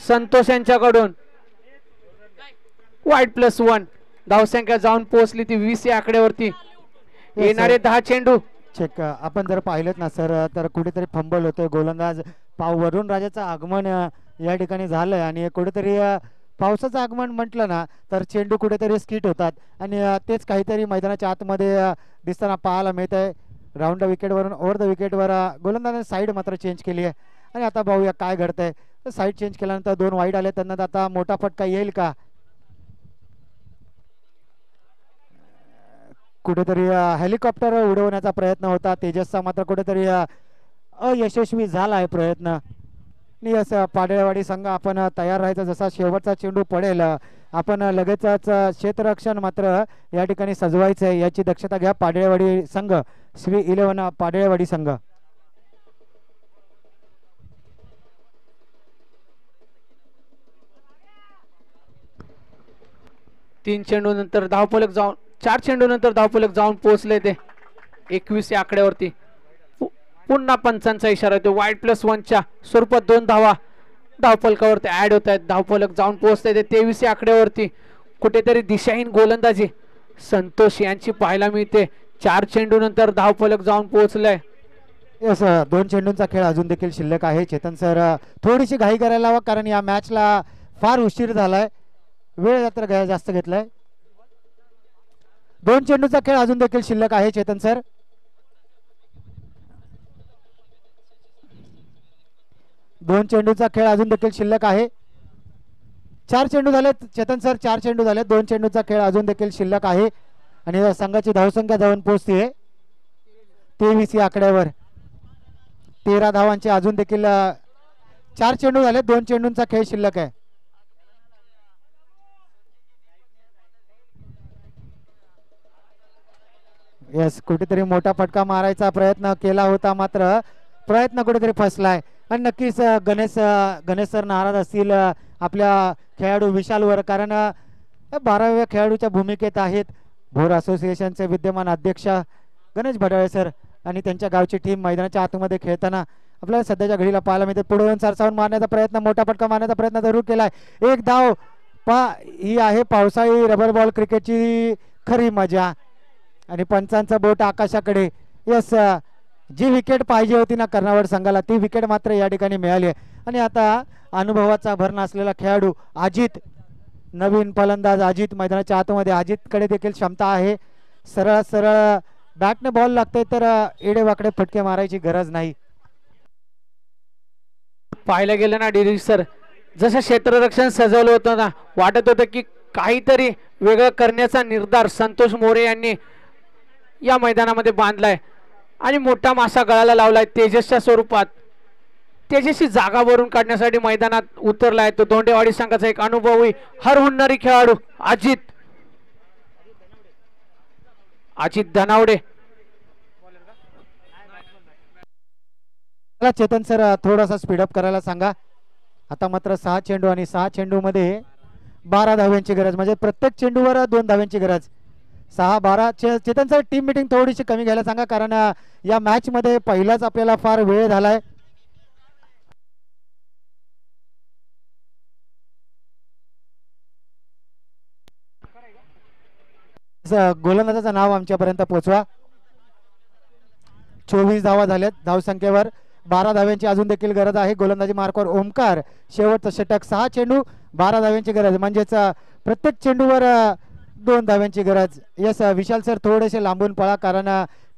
संतोष यांच्याकडून वाईड +1 धावसंख्या जाऊन पोहोचली ती 20 या आकड्यावरती. येणारे 10 चेंडू चेक. आपण जर पाहिलेत ना सर तर कुठेतरी फंबल होतोय. गोलंदाज वरुण राजाचं आगमन या ठिकाणी झालंय आणि कुठेतरी पावसाचं आगमन म्हटलं ना तर चेंडू कुठेतरी स्किट होतात आणि तेच काहीतरी मैदानाच्या आतमध्ये दिसताना पाहायला मिळत आहे. राऊंड द विकेटवरून ओव्हर द विकेटवर गोलंदाजाने साईड मात्र चेंज केली आहे. आणि आता पाहूया काय घडतंय. तर साईड चेंज केल्यानंतर 2 वाईड आले, त्यांना आता मोठा फटका येईल का? कुठेतरी हेलिकॉप्टर उडवण्याचा प्रयत्न होता तेजसचा, मात्र कुठेतरी अयशस्वी झाला आहे प्रयत्न. आणि असं पाडेवाडी संघ आपण तयार राहायचं, जसा शेवटचा चेंडू पडेल आपण लगेचच क्षेत्ररक्षण मात्र या ठिकाणी सजवायचं आहे, याची दक्षता घ्या पाडेवाडी संघ, श्री 11 पाडेवाडी संघ. 3 चेंडू नंतर धावफलक जाऊन 4 चेंडू नंतर धावफलक जाऊन पोहोचले ते 21 या आकड्यावरती. पुन्हा पंचांचा इशारा येतो. वाईड +1च्या स्वरूपात 2 धावा धावफलकावरती ऍड होत आहेत. धावफलक जाऊन पोहोचते ते 23 या आकड्यावरती. कुठेतरी दिशाहीन गोलंदाजी संतोष यांची पाहायला मिळते. 4 चेंडू नंतर धावफलक जाऊन पोहोचलाय. यस 2 चेंडूंचा खेळ अजून देखील शिल्लक आहे. चेतन सर थोडीशी घाई करायला हवं, कारण या मॅचला फार उशीर झालाय, वेळ तर जास्त घेतलाय. 2 चेंडूचा खेळ अजून देखील शिल्लक आहे. चेतन सर 2 चेंडूचा खेळ अजून देखील शिल्लक आहे. 4 चेंडू झालेत चेतन सर, 4 चेंडू झालेत. 2 चेंडूचा खेळ अजून देखील शिल्लक आहे आणि संघाची धावसंख्या जाऊन पोहोचते 23 या आकड्यावर. 13 धावांचे अजून देखील 4 चेंडू झाले. 2 चेंडूंचा खेळ शिल्लक आहे. यस कुठेतरी मोठा फटका मारायचा प्रयत्न केला होता, मात्र प्रयत्न कुठेतरी फसलाय. आणि नक्कीच गणेश सर नाराज असतील आपल्या खेळाडू विशालवर, कारण 12व्या खेळाडूच्या भूमिकेत आहेत भोर असोसिएशनचे विद्यमान अध्यक्ष गणेश भडाळे सर आणि त्यांच्या गावची टीम मैदानाच्या आतमध्ये खेळताना आपल्याला सध्याच्या घडीला पाहायला मिळते. पुढे येऊन सरसावून मारण्याचा प्रयत्न, मोठा फटका मारण्याचा प्रयत्न जरूर केलाय. एक धाव ही आहे पावसाळी रबर बॉल क्रिकेटची खरी मजा. आणि पंचांचा बोट आकाशाकडे. यस जी विकेट पाहिजे होती ना कर्नावड संघाला, ती विकेट मात्र या ठिकाणी मिळाली आहे. आणि आता अनुभवाचा भर नसलेला खेळाडू अजित, नवीन फलंदाज अजित मैदानाच्या आतमध्ये. अजितकडे देखील क्षमता आहे. सरळ सरळ बॅटने बॉल लागते, तर एडेवाकडे फटके मारायची गरज नाही. पाहायला गेलं ना डिरी सर, जसं क्षेत्ररक्षण सजवलं होतं ना, वाटत होतं की काहीतरी वेगळं करण्याचा निर्धार संतोष मोरे यांनी या मैदानामध्ये बांधलाय आणि मोठा मासा गळाला लावलाय तेजसच्या स्वरूपात. तेजस्वी जागा भरून काढण्यासाठी मैदानात उतरलाय तो धोंडेवाडी संघाचा एक अनुभवी हरहुन्नरी खेळाडू अजित धनावडे. चेतन सर थोडासा स्पीडअप करायला सांगा. आता मात्र 6 चेंडू आणि 6 चेंडू मध्ये 12 धाव्यांची गरज, म्हणजे प्रत्येक चेंडूवर 2 धाव्यांची गरज. 6-12. चेतन सर टीम मीटिंग थोडीशी कमी घ्यायला सांगा, कारण या मॅच मध्ये पहिलाच आपल्याला फार वेळ झालाय. गोलंदाजाचं नाव आमच्यापर्यंत पोहोचवा. 24 धावा झाल्यात धावसंख्येवर. 12 धाव्यांची अजून देखील गरज आहे. गोलंदाजी मार्कवर ओमकार. शेवटचं षटक. 6 चेंडू 12 धाव्यांची गरज, म्हणजेच प्रत्येक चेंडूवर 2 धाव्यांची गरज. यस विशाल सर थोडेसे लांबून पळा, कारण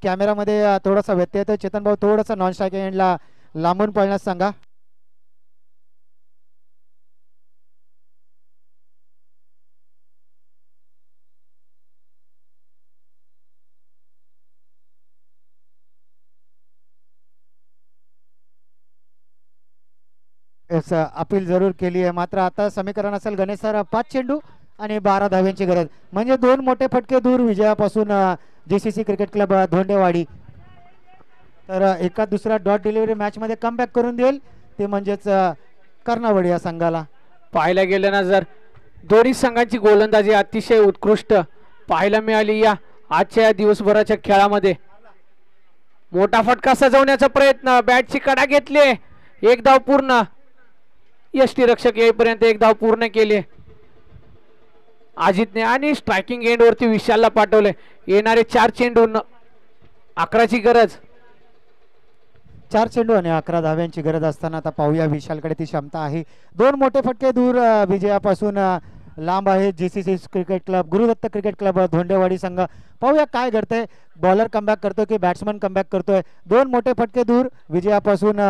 कॅमेरामध्ये थोडासा व्यत्यय येतो. चेतन भाऊ थोडंसं नॉन स्ट्रायकिंग एंडला लांबून पळण्यास सांगा. अपील जरूर केली आहे, मात्र आता समीकरण असेल गणेश सर 5 चेंडू आणि 12 धाव्यांची गरज, म्हणजे 2 मोठे फटके दूर विजयापासून JCC क्रिकेट क्लब धोंडेवाडी. तर एका दुसरा डॉट डिलिव्हरी मॅच मध्ये कमबॅक करून देईल ते म्हणजेच कर्नावडी या संघाला. पाहायला गेलं ना जर दोन्ही संघांची गोलंदाजी अतिशय उत्कृष्ट पाहायला मिळाली या आजच्या दिवसभराच्या खेळामध्ये. मोठा फटका सजवण्याचा प्रयत्न, बॅटची कडा घेतली, एक धाव पूर्ण. यष्टीरक्षक येईपर्यंत एक धाव पूर्ण केली अजितने आणि स्ट्रायकिंग एंड वरती विशालला पाठवले. येणारे 4 चेंडू 11ची गरज. 4 चेंडू आणि 11 धाव्यांची गरज असताना आता पाहूया विशालकडे ती क्षमता आहे. 2 मोठे फटके दूर विजयापासून लांब आहे JCC cricket club Gurudatt cricket club Dhondewadi संघ. पाहूया काय घडतंय, बॉलर कमबॅक करतोय की बॅट्समन कमबॅक करतोय. 2 मोठे फटके दूर विजयापासून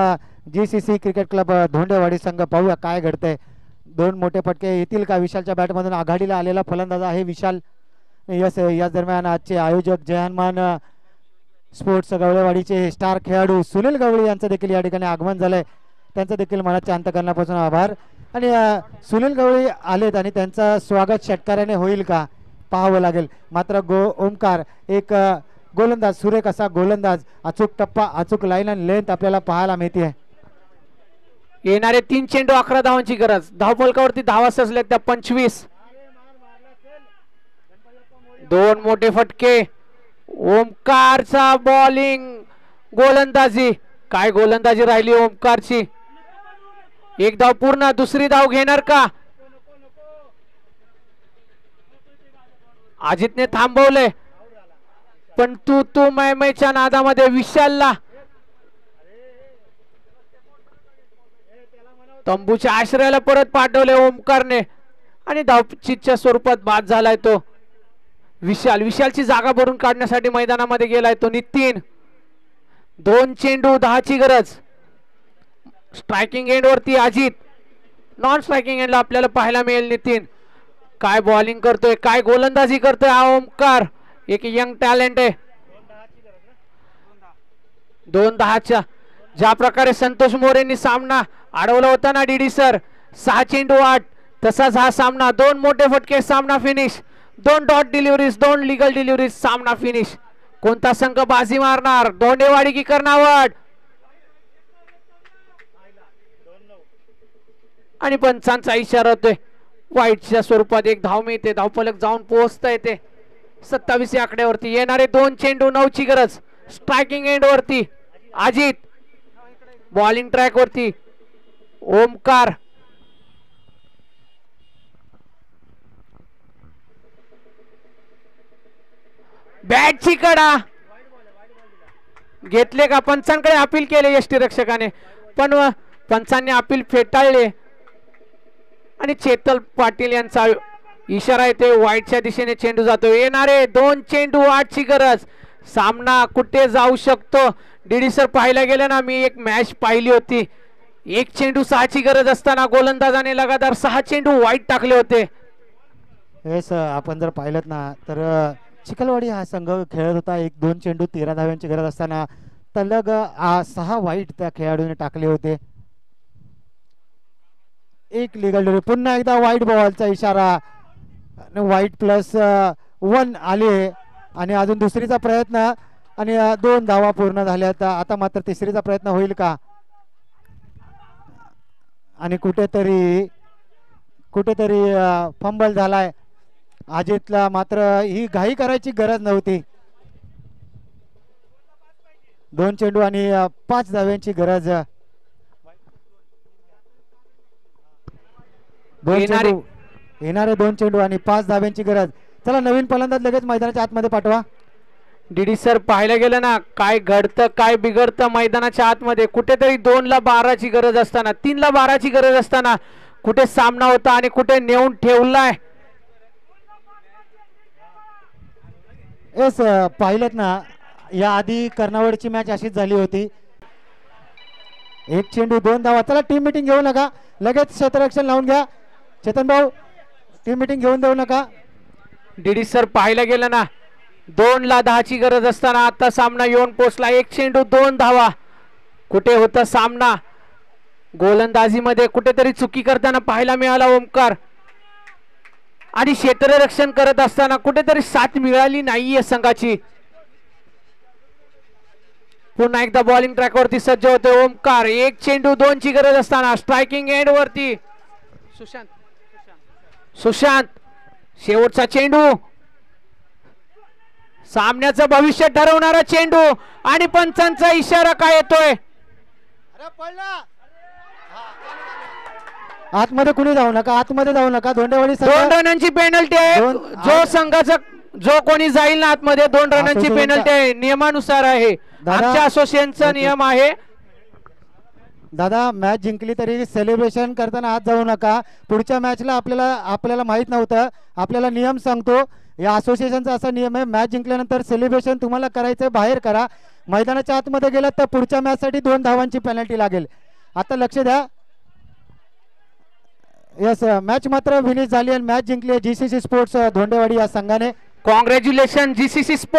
JCC क्रिकेट क्लब धोंडेवाडी संघ. पाहूया काय घडतंय, 2 मोठे फटके येतील का. विशालच्या बॅटमधून आघाडीला आलेला फलंदाज आहे विशाल. याच दरम्यान आजचे आयोजक जयहनुमान स्पोर्ट्स गवळेवाडीचे स्टार खेळाडू सुनील गवळी यांचं देखील या ठिकाणी आगमन झालंय. त्यांचं देखील मनाच्या अंतकरणापासून आभार. आणि सुनील गवळी आलेत आणि त्यांचं स्वागत षटकाराने होईल का पाहावं लागेल. मात्र ओमकार एक गोलंदाज, सुरेख असा गोलंदाज, अचूक टप्पा, अचूक लाईन आणि लेंथ आपल्याला पाहायला मिळते. येणारे 3 चेंडू 11 धावांची गरज. धावफलकावरती धावा सजल्यात त्या 25. दोन मोठे फटके. ओमकारचा बॉलिंग, गोलंदाजी. काय गोलंदाजी राहिली ओमकारची. एक धाव पूर्ण. दुसरी धाव घेणार का? अजितने थांबवले, पण तू मैच्या नादामध्ये विशालला तंबूच्या आश्रयाला परत पाठवले ओमकारने आणि धावचीच्या स्वरूपात बाद झालाय तो विशालची जागा भरून काढण्यासाठी मैदानामध्ये गेलाय तो नितीन. 2 चेंडू 10ची गरज. स्ट्रायकिंग एंड वरती अजित, नॉन स्ट्रायकिंग एंडला आपल्याला पाहायला मिळेल नितीन. काय बॉलिंग करतोय, काय गोलंदाजी करतोय हा ओमकार. एक यंग टॅलेंट आहे. 2-10च्या ज्या प्रकारे संतोष मोरेंनी सामना अडवला होता ना डीडी सर, 6 चेंडू 8, तसाच हा सामना. 2 मोठे फटके, सामना finish. 2 dot deliveries, 2 legal deliveries, सामना फिनिश. कोणता संघ बाजी मारणार, धोंडेवाडी की कर्णावत? आणि पंचांचा इशारा होतोय. वाईटच्या स्वरूपात एक धाव मिळते. धावफलक जाऊन पोहोचता येते 27 या आकड्यावरती. येणारे 2 चेंडू 9ची गरज. स्ट्रायकिंग एंड वरती अजित, बॉलिंग ट्रॅक वरती ओमकार. बॅटची कडा घेतले का? पंचांकडे अपील केले यष्टी रक्षकाने, पण पंचांनी अपील फेटाळले आणि चेतल पाटील यांचा इशारा येते. वाईटच्या दिशेने चेंडू जातो. येणारे 2 चेंडू 8ची गरज. सामना कुठे जाऊ शकतो? डीडी सर पाहायला गेले ना, मी एक मॅच पाहिली होती. 1 चेंडू 6ची गरज असताना गोलंदाजाने लगातार 6 चेंडू वाईट टाकले होते. येस, आपण जर पाहिलं ना तर चिखलवाडी हा संघ खेळत होता. 1-2 चेंडू 13 धाव्यांची गरज असताना तलग 6 वाईट त्या खेळाडूने टाकले होते. एक लीगल. पुन्हा एकदा वाईट बॉलचा इशारा. वाईट +1 आले आणि अजून दुसरीचा प्रयत्न आणि 2 धावा पूर्ण झाल्यात. आता मात्र तिसरीचा प्रयत्न होईल का? आणि कुठेतरी फंबल झालाय अजितला. मात्र ही घाई करायची गरज नव्हती. 2 चेंडू आणि 5 धाव्यांची गरज. 2 चेंडू, येणारे 2 चेंडू आणि 5 धाव्यांची गरज. चला, नवीन फलंदाज लगेच मैदानाच्या आतमध्ये पाठवा. डीडी सर पाहायला गेलं ना, काय घडतं काय बिघडतं मैदानाच्या आतमध्ये. कुठेतरी 2ला 12ची गरज असताना, 3ला 12ची गरज असताना कुठे सामना होता आणि कुठे नेऊन ठेवलाय. येस, पाहिलं ना, या आधी कर्णावडची मॅच अशीच झाली होती. 1 चेंडू 2 धावा. चला, टीम मीटिंग घेऊ नका, लगेच क्षेत्ररक्षण लावून घ्या. चेतन भाऊ, टीम मीटिंग घेऊन देऊ नका. डीडी सर पाहायला गेलं ना, 2ला 10ची गरज असताना आता सामना येऊन पोचला. 1 चेंडू 2 धावा. कुठे होता सामना? गोलंदाजीमध्ये कुठेतरी चुकी करताना पाहायला मिळाला ओमकार आणि क्षेत्ररक्षण करत असताना कुठेतरी साथ मिळाली नाहीये संघाची. पुन्हा एकदा बॉलिंग ट्रॅक वरती सज्ज होते ओमकार. 1 चेंडू 2ची गरज असताना स्ट्रायकिंग एंड वरती सुशांत. शेवटचा चेंडू, सामन्याचं भविष्य ठरवणारा चेंडू आणि पंचांचा इशारा काय येतोय? आतमध्ये कुणी जाऊ नका, आतमध्ये जाऊ नका. धोंडेवाडी 2 रनांची पेनल्टी आहे. जो संघाचा जो कोणी जाईल ना आतमध्ये 2 रनांची पेनल्टी आहे. नियमानुसार आहे, आमच्या असोसिएशनचा नियम आहे. दादा, मॅच जिंकली तरी सेलिब्रेशन करताना आत जाऊ नका. पुढच्या मॅचला आपल्याला माहित नव्हतं. आपल्याला नियम सांगतो, या असोसिएशनचा असा नियम आहे, मॅच जिंकल्यानंतर सेलिब्रेशन तुम्हाला करायचं बाहेर करा. मैदानाच्या आतमध्ये गेलात तर पुढच्या मॅचसाठी 2 धावांची पेनल्टी लागेल. आता लक्ष द्या. यस, मॅच मात्र फिनिश झाली आणि मॅच जिंकली जीसीसी स्पोर्ट्स धोंडेवाडी या संघाने. Congratulation GCC sports.